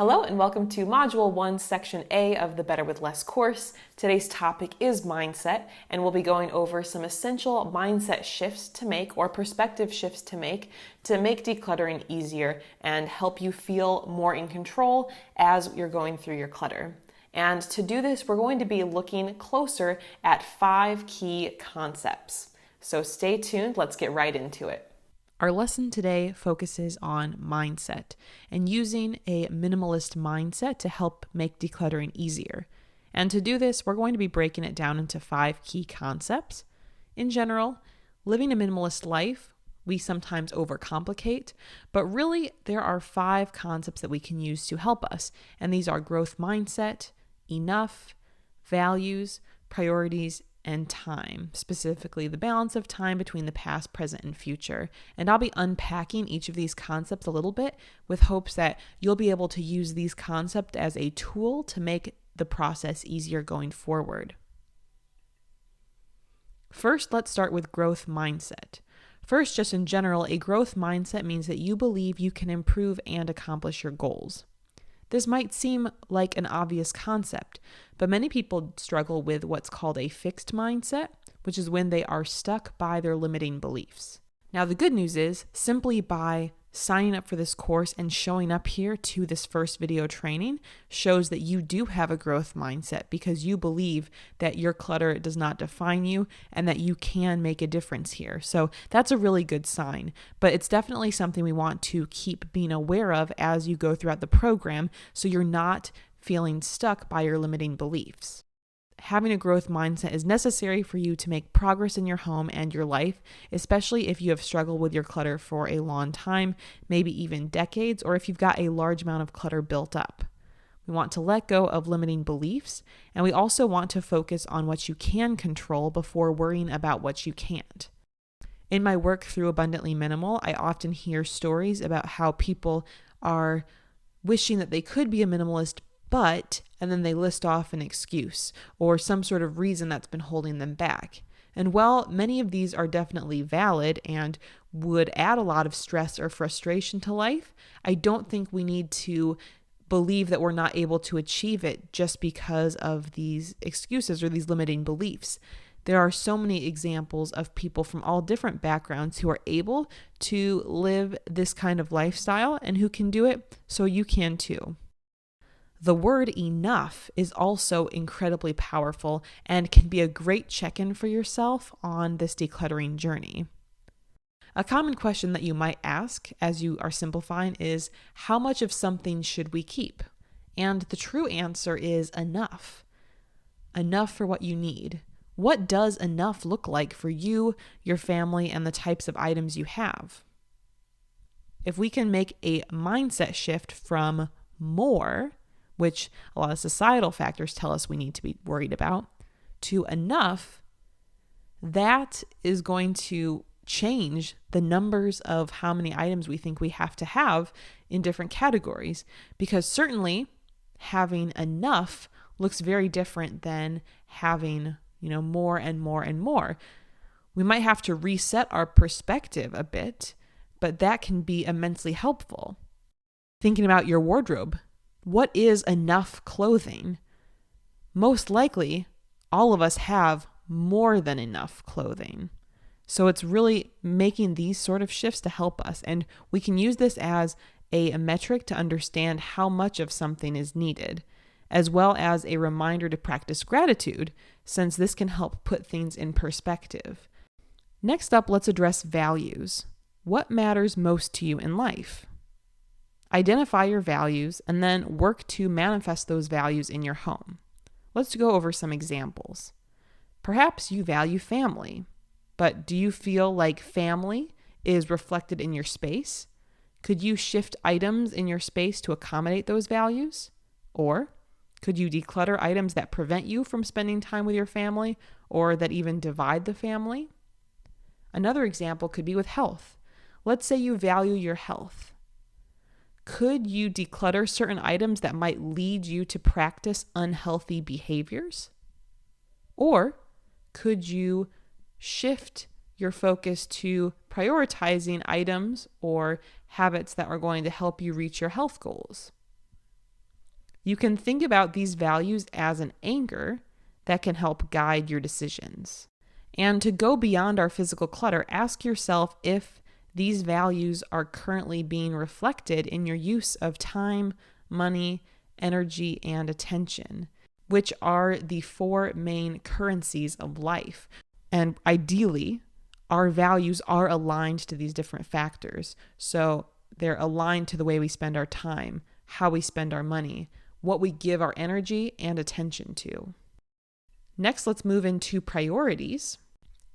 Hello and welcome to Module 1, Section A of the Better with Less course. Today's topic is mindset, and we'll be going over some essential mindset shifts to make or perspective shifts to make decluttering easier and help you feel more in control as you're going through your clutter. And to do this, we're going to be looking closer at 5 key concepts. So stay tuned, let's get right into it. Our lesson today focuses on mindset and using a minimalist mindset to help make decluttering easier. And to do this, we're going to be breaking it down into 5 key concepts. In general, living a minimalist life, we sometimes overcomplicate, but really there are 5 concepts that we can use to help us. And these are growth mindset, enough, values, priorities, and time, specifically the balance of time between the past, present, and future. And I'll be unpacking each of these concepts a little bit with hopes that you'll be able to use these concepts as a tool to make the process easier going forward. First, let's start with growth mindset. First, just in general, a growth mindset means that you believe you can improve and accomplish your goals. This might seem like an obvious concept, but many people struggle with what's called a fixed mindset, which is when they are stuck by their limiting beliefs. Now, the good news is simply by signing up for this course and showing up here to this first video training shows that you do have a growth mindset because you believe that your clutter does not define you and that you can make a difference here. So that's a really good sign, but it's definitely something we want to keep being aware of as you go throughout the program so you're not feeling stuck by your limiting beliefs. Having a growth mindset is necessary for you to make progress in your home and your life, especially if you have struggled with your clutter for a long time, maybe even decades, or if you've got a large amount of clutter built up. We want to let go of limiting beliefs, and we also want to focus on what you can control before worrying about what you can't. In my work through Abundantly Minimal, I often hear stories about how people are wishing that they could be a minimalist, and then they list off an excuse or some sort of reason that's been holding them back. And while many of these are definitely valid and would add a lot of stress or frustration to life, I don't think we need to believe that we're not able to achieve it just because of these excuses or these limiting beliefs. There are so many examples of people from all different backgrounds who are able to live this kind of lifestyle and who can do it, so you can too. The word enough is also incredibly powerful and can be a great check-in for yourself on this decluttering journey. A common question that you might ask as you are simplifying is, how much of something should we keep? And the true answer is enough. Enough for what you need. What does enough look like for you, your family, and the types of items you have? If we can make a mindset shift from more, which a lot of societal factors tell us we need to be worried about, to enough, that is going to change the numbers of how many items we think we have to have in different categories. Because certainly having enough looks very different than having, more and more and more. We might have to reset our perspective a bit, but that can be immensely helpful. Thinking about your wardrobe. What is enough clothing? Most likely, all of us have more than enough clothing. So it's really making these sort of shifts to help us. And we can use this as a metric to understand how much of something is needed, as well as a reminder to practice gratitude, since this can help put things in perspective. Next up, let's address values. What matters most to you in life? Identify your values and then work to manifest those values in your home. Let's go over some examples. Perhaps you value family, but do you feel like family is reflected in your space? Could you shift items in your space to accommodate those values? Or could you declutter items that prevent you from spending time with your family or that even divide the family? Another example could be with health. Let's say you value your health. Could you declutter certain items that might lead you to practice unhealthy behaviors? Or could you shift your focus to prioritizing items or habits that are going to help you reach your health goals? You can think about these values as an anchor that can help guide your decisions. And to go beyond our physical clutter, ask yourself if these values are currently being reflected in your use of time, money, energy, and attention, which are the 4 main currencies of life. And ideally, our values are aligned to these different factors. So they're aligned to the way we spend our time, how we spend our money, what we give our energy and attention to. Next, let's move into priorities.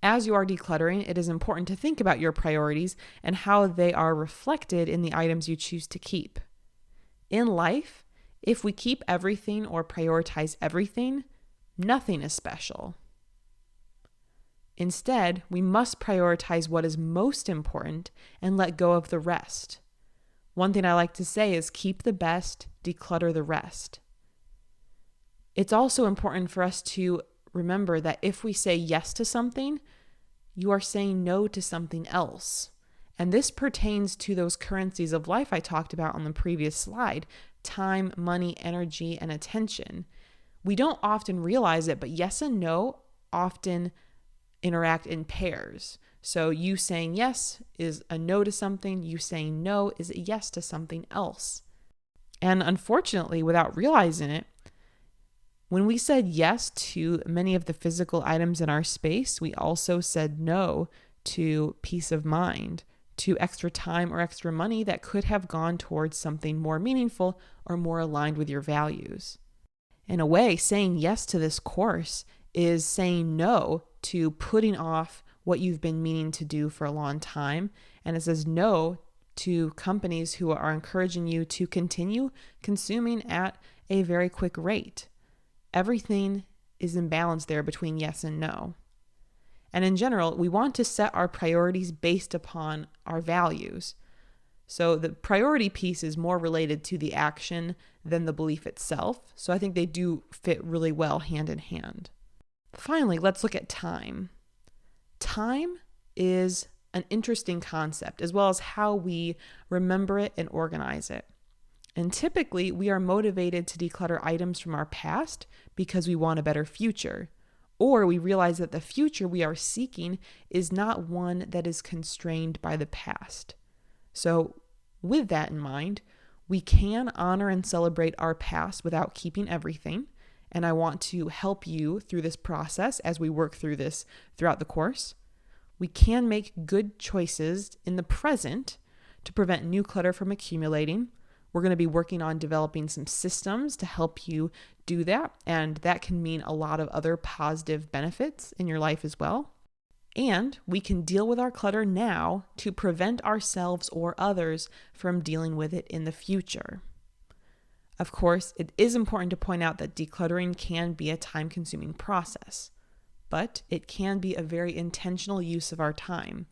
As you are decluttering, it is important to think about your priorities and how they are reflected in the items you choose to keep. In life, if we keep everything or prioritize everything, nothing is special. Instead, we must prioritize what is most important and let go of the rest. One thing I like to say is keep the best, declutter the rest. It's also important for us to remember that if we say yes to something, you are saying no to something else. And this pertains to those currencies of life I talked about on the previous slide: time, money, energy, and attention. We don't often realize it, but yes and no often interact in pairs. So you saying yes is a no to something, you saying no is a yes to something else. And unfortunately, without realizing it, when we said yes to many of the physical items in our space, we also said no to peace of mind, to extra time or extra money that could have gone towards something more meaningful or more aligned with your values. In a way, saying yes to this course is saying no to putting off what you've been meaning to do for a long time. And it says no to companies who are encouraging you to continue consuming at a very quick rate. Everything is in balance there between yes and no. And in general, we want to set our priorities based upon our values. So the priority piece is more related to the action than the belief itself. So I think they do fit really well hand in hand. Finally, let's look at time. Time is an interesting concept, as well as how we remember it and organize it. And typically, we are motivated to declutter items from our past because we want a better future, or we realize that the future we are seeking is not one that is constrained by the past. So with that in mind, we can honor and celebrate our past without keeping everything. And I want to help you through this process as we work through this throughout the course. We can make good choices in the present to prevent new clutter from accumulating. We're going to be working on developing some systems to help you do that. And that can mean a lot of other positive benefits in your life as well. And we can deal with our clutter now to prevent ourselves or others from dealing with it in the future. Of course, it is important to point out that decluttering can be a time-consuming process, but it can be a very intentional use of our time.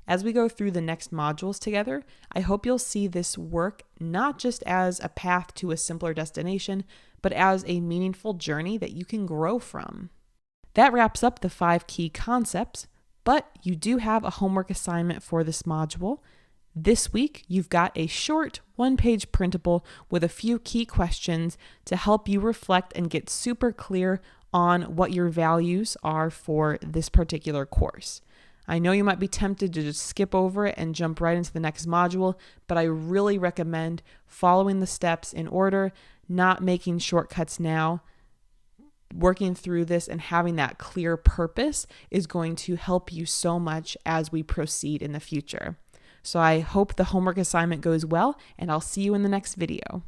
As we go through the next modules together, I hope you'll see this work not just as a path to a simpler destination, but as a meaningful journey that you can grow from. That wraps up the 5 key concepts, but you do have a homework assignment for this module. This week, you've got a short 1-page printable with a few key questions to help you reflect and get super clear on what your values are for this particular course. I know you might be tempted to just skip over it and jump right into the next module, but I really recommend following the steps in order, not making shortcuts now. Working through this and having that clear purpose is going to help you so much as we proceed in the future. So I hope the homework assignment goes well, and I'll see you in the next video.